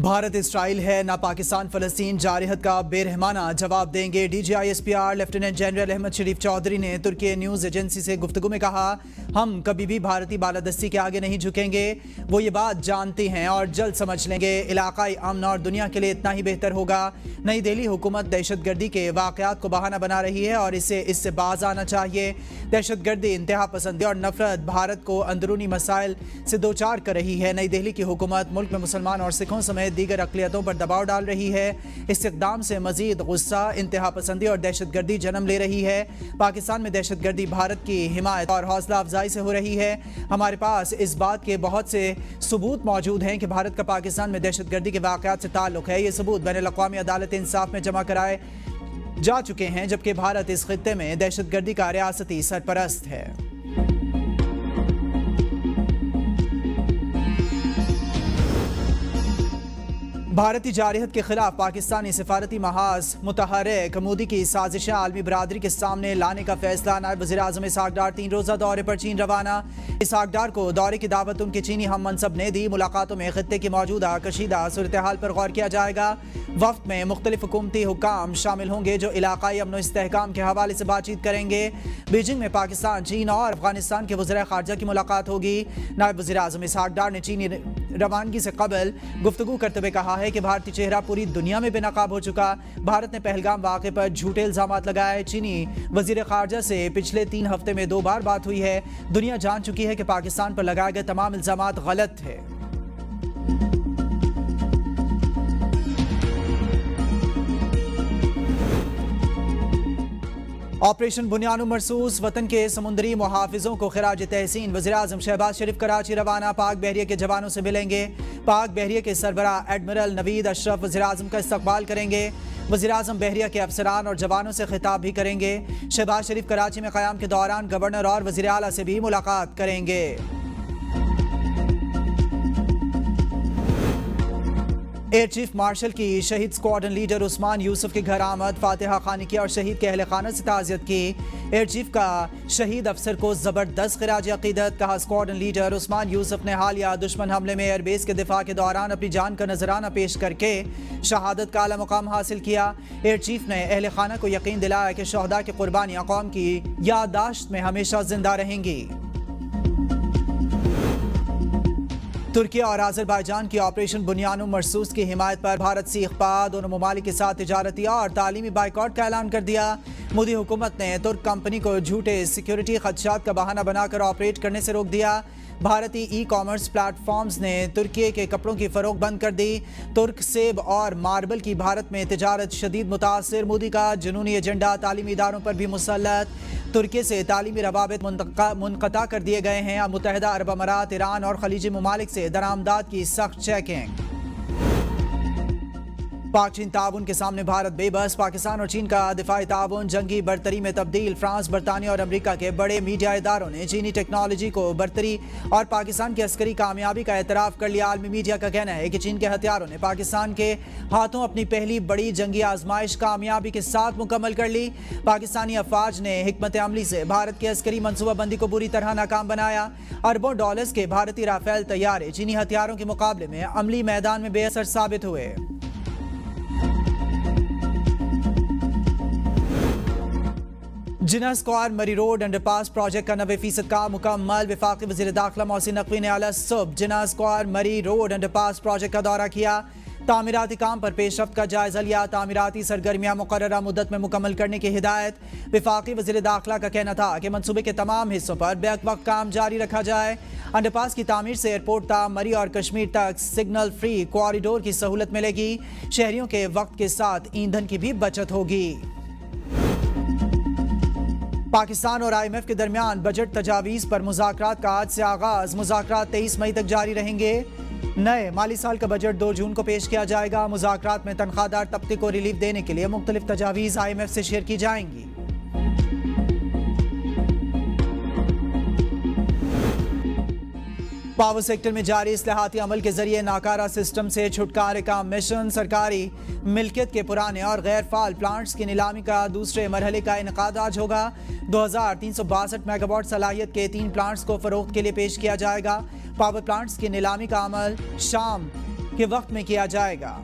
بھارت اسرائیل ہے نہ پاکستان فلسطین جارحیت کا بے رحمانہ جواب دیں گے۔ D G I S P R lieutenant general Ahmed Sharif Chaudhry نے ترکی نیوز ایجنسی سے گفتگو میں کہا، ہم کبھی بھی بھارتی بالادستی کے آگے نہیں جھکیں گے۔ وہ یہ بات جانتے ہیں اور جلد سمجھ لیں گے۔ علاقائی امن اور دنیا کے لیے اتنا ہی بہتر ہوگا۔ نئی دہلی حکومت دہشت گردی کے واقعات کو بہانہ بنا رہی ہے اور اس سے باز آنا چاہیے۔ دہشت گردی، انتہا پسندی اور نفرت بھارت کو اندرونی مسائل سے دوچار کر رہی ہے۔ نئی دہلی کی حکومت ملک میں مسلمان اور سکھوں سمیت دیگر اقلیتوں پر دباؤ ڈال رہی ہے۔ اس اقدام سے مزید غصہ، انتہا پسندی اور دہشت گردی جنم لے رہی ہے۔ پاکستان میں دہشت گردی بھارت کی حمایت اور حوصلہ افزائی سے ہو رہی ہے۔ ہمارے پاس اس بات کے بہت سے ثبوت موجود ہیں کہ بھارت کا پاکستان میں دہشت گردی کے واقعات سے تعلق ہے۔ یہ ثبوت بین الاقوامی عدالت انصاف میں جمع کرائے جا چکے ہیں، جبکہ بھارت اس خطے میں دہشت گردی کا ریاستی سرپرست ہے۔ بھارتی جارحیت کے خلاف پاکستانی سفارتی محاذ متحرک، مودی کی سازشیں عالمی برادری کے سامنے لانے کا فیصلہ۔ نائب وزیر اعظم اسحاق ڈار 3 روزہ دورے پر چین روانہ۔ اسحاق ڈار کو دورے کی دعوت ان کے چینی ہم منصب نے دی۔ ملاقاتوں میں خطے کی موجودہ کشیدہ صورتحال پر غور کیا جائے گا۔ وفد میں مختلف حکومتی حکام شامل ہوں گے جو علاقائی امن و استحکام کے حوالے سے بات چیت کریں گے۔ بیجنگ میں پاکستان، چین اور افغانستان کے وزراء خارجہ کی ملاقات ہوگی۔ نائب وزیر اعظم اسحاق ڈار نے چینی روانگی سے قبل گفتگو کرتے ہوئے کہا ہے کہ بھارتی چہرہ پوری دنیا میں بے نقاب ہو چکا۔ بھارت نے پہلگام واقعے پر جھوٹے الزامات لگائے۔ چینی وزیر خارجہ سے پچھلے 3 ہفتے میں 2 بار بات ہوئی ہے۔ دنیا جان چکی ہے کہ پاکستان پر لگائے گئے تمام الزامات غلط ہیں۔ آپریشن بنیان مرصوص، وطن کے سمندری محافظوں کو خراج تحسین۔ وزیر اعظم شہباز شریف کراچی روانہ، پاک بحریہ کے جوانوں سے ملیں گے۔ پاک بحریہ کے سربراہ ایڈمرل نوید اشرف وزیر اعظم کا استقبال کریں گے۔ وزیر اعظم بحریہ کے افسران اور جوانوں سے خطاب بھی کریں گے۔ شہباز شریف کراچی میں قیام کے دوران گورنر اور وزیر اعلیٰ سے بھی ملاقات کریں گے۔ ایئر چیف مارشل کی شہید اسکواڈرن لیڈر عثمان یوسف کے گھر آمد، فاتحہ خوانی کی اور شہید کے اہل خانہ سے تعزیت کی۔ ایئر چیف کا شہید افسر کو زبردست خراج عقیدت، کہا اسکواڈرن لیڈر عثمان یوسف نے حالیہ دشمن حملے میں ایئر بیس کے دفاع کے دوران اپنی جان کا نذرانہ پیش کر کے شہادت کا اعلیٰ مقام حاصل کیا۔ ایئر چیف نے اہل خانہ کو یقین دلایا کہ شہداء کی قربانیاں قوم کی یادداشت میں ہمیشہ زندہ رہیں گی۔ ترکی اور آذربائیجان کی آپریشن بنیان مرصوص کی حمایت پر بھارت سے اخفاء، دونوں ممالک کے ساتھ تجارتی اور تعلیمی بائیکاٹ کا اعلان کر دیا۔ مودی حکومت نے ترک کمپنی کو جھوٹے سیکیورٹی خدشات کا بہانہ بنا کر آپریٹ کرنے سے روک دیا۔ بھارتی ای کامرس پلیٹ فارمز نے ترکی کے کپڑوں کی فروخت بند کر دی۔ ترک سیب اور ماربل کی بھارت میں تجارت شدید متاثر۔ مودی کا جنونی ایجنڈا تعلیمی اداروں پر بھی مسلط۔ ترکی سے تعلیمی روابط منقطع کر دیے گئے ہیں۔ متحدہ عرب امارات، ایران اور خلیجی ممالک سے درآمدات کی سخت چیکنگ۔ پاک چین تعاون کے سامنے بھارت بے بس، پاکستان اور چین کا دفاعی تعاون جنگی برتری میں تبدیل۔ فرانس، برطانیہ اور امریکہ کے بڑے میڈیا اداروں نے چینی ٹیکنالوجی کو برتری اور پاکستان کی عسکری کامیابی کا اعتراف کر لیا۔ عالمی میڈیا کا کہنا ہے کہ چین کے ہتھیاروں نے پاکستان کے ہاتھوں اپنی پہلی بڑی جنگی آزمائش کامیابی کے ساتھ مکمل کر لی۔ پاکستانی افواج نے حکمت عملی سے بھارت کی عسکری منصوبہ بندی کو بری طرح ناکام بنایا۔ اربوں ڈالرز کے بھارتی رافیل طیارے چینی ہتھیاروں کے مقابلے میں عملی میدان میں بے اثر ثابت ہوئے۔ جناح اسکوائر مری روڈ انڈر پاس پروجیکٹ کا 90% کام مکمل۔ وفاقی وزیر داخلہ محسن نقوی نے اعلی صبح جناح اسکوائر مری روڈ انڈر پاس پروجیکٹ کا دورہ کیا۔ تعمیراتی کام پر پیش رفت کا جائزہ لیا۔ تعمیراتی سرگرمیاں مقررہ مدت میں مکمل کرنے کی ہدایت۔ وفاقی وزیر داخلہ کا کہنا تھا کہ منصوبے کے تمام حصوں پر بیک وقت کام جاری رکھا جائے۔ انڈر پاس کی تعمیر سے ایئرپورٹ تا مری اور کشمیر تک سگنل فری کوریڈور کی سہولت ملے گی۔ شہریوں کے وقت کے ساتھ ایندھن کی بھی بچت ہوگی۔ پاکستان اور IMF کے درمیان بجٹ تجاویز پر مذاکرات کا آج سے آغاز۔ مذاکرات 23 مئی تک جاری رہیں گے۔ نئے مالی سال کا بجٹ 2 جون کو پیش کیا جائے گا۔ مذاکرات میں تنخواہ دار طبقے کو ریلیف دینے کے لیے مختلف تجاویز IMF سے شیئر کی جائیں گی۔ پاور سیکٹر میں جاری اصلاحاتی عمل کے ذریعے ناکارہ سسٹم سے چھٹکارے کا مشن۔ سرکاری ملکیت کے پرانے اور غیر فعال پلانٹس کی نیلامی کا دوسرے مرحلے کا انعقاد آج ہوگا۔ 2362 میگا واٹ صلاحیت کے 3 پلانٹس کو فروخت کے لیے پیش کیا جائے گا۔ پاور پلانٹس کی نیلامی کا عمل شام کہ وقت میں کیا جائے گا۔